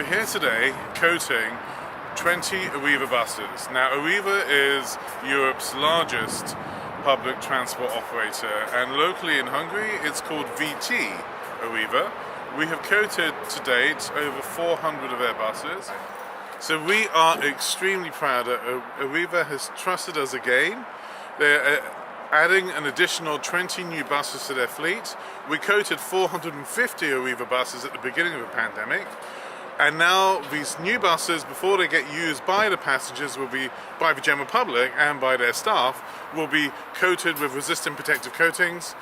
here today coating 20 Arriva buses. Now Arriva is Europe's largest public transport operator, and locally in Hungary it's called VT-Arrival. We have coated to date over 400 of their buses. So we are extremely proud that Arriva has trusted us again. They're adding an additional 20 new buses to their fleet. We coated 450 Arriva buses at the beginning of the pandemic, and now these new buses, before they get used by the passengers, will be by the general public and by their staff, will be coated with resistant protective coatings.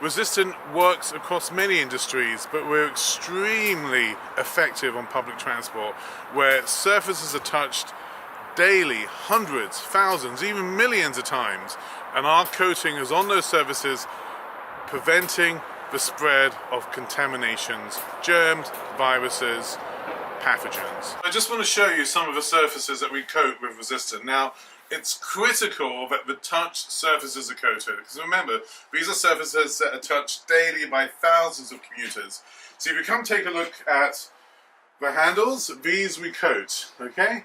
Resistant works across many industries, but we're extremely effective on public transport, where surfaces are touched daily, hundreds, thousands, even millions of times, and our coating is on those surfaces, preventing the spread of contaminations, germs, viruses, pathogens. I just want to show you some of the surfaces that we coat with resistant. Now, it's critical that the touched surfaces are coated, because remember, these are surfaces that are touched daily by thousands of commuters. So if you come take a look at the handles, these we coat, okay?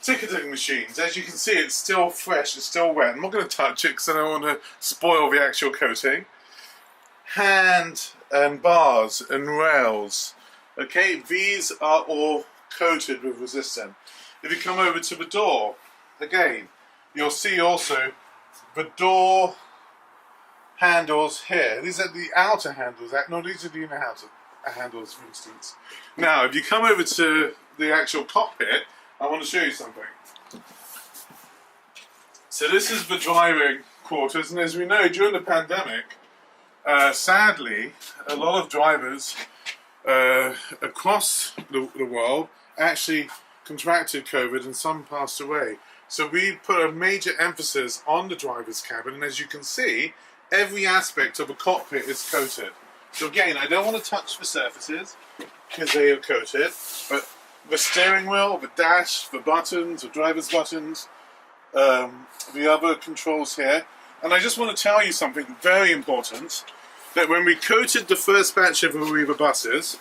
Ticketing machines, as you can see, it's still fresh, it's still wet. I'm not going to touch it because I don't want to spoil the actual coating. Hand and bars and rails, okay, these are all coated with resistant. If you come over to the door, again, you'll see also the door handles here. These are the outer handles. No, these are the inner handles, for instance. Now, if you come over to the actual cockpit, I want to show you something. So this is the driving quarters, and as we know, during the pandemic, sadly, a lot of drivers across the world actually contracted COVID, and some passed away. So we put a major emphasis on the driver's cabin, and as you can see, every aspect of a cockpit is coated. So again, I don't want to touch the surfaces because they are coated, but the steering wheel, the dash, the buttons, the driver's buttons, the other controls here. And I just want to tell you something very important, that when we coated the first batch of Arriva buses,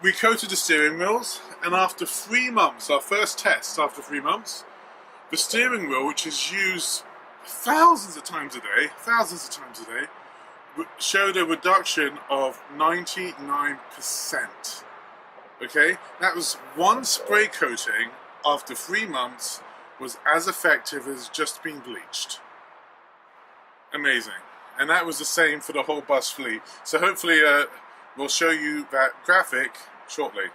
we coated the steering wheels, and after 3 months, our first test after 3 months, the steering wheel, which is used thousands of times a day, showed a reduction of 99%. Okay, that was one spray coating after 3 months was as effective as just being bleached. Amazing. And that was the same for the whole bus fleet. So hopefully we'll show you that graphic shortly.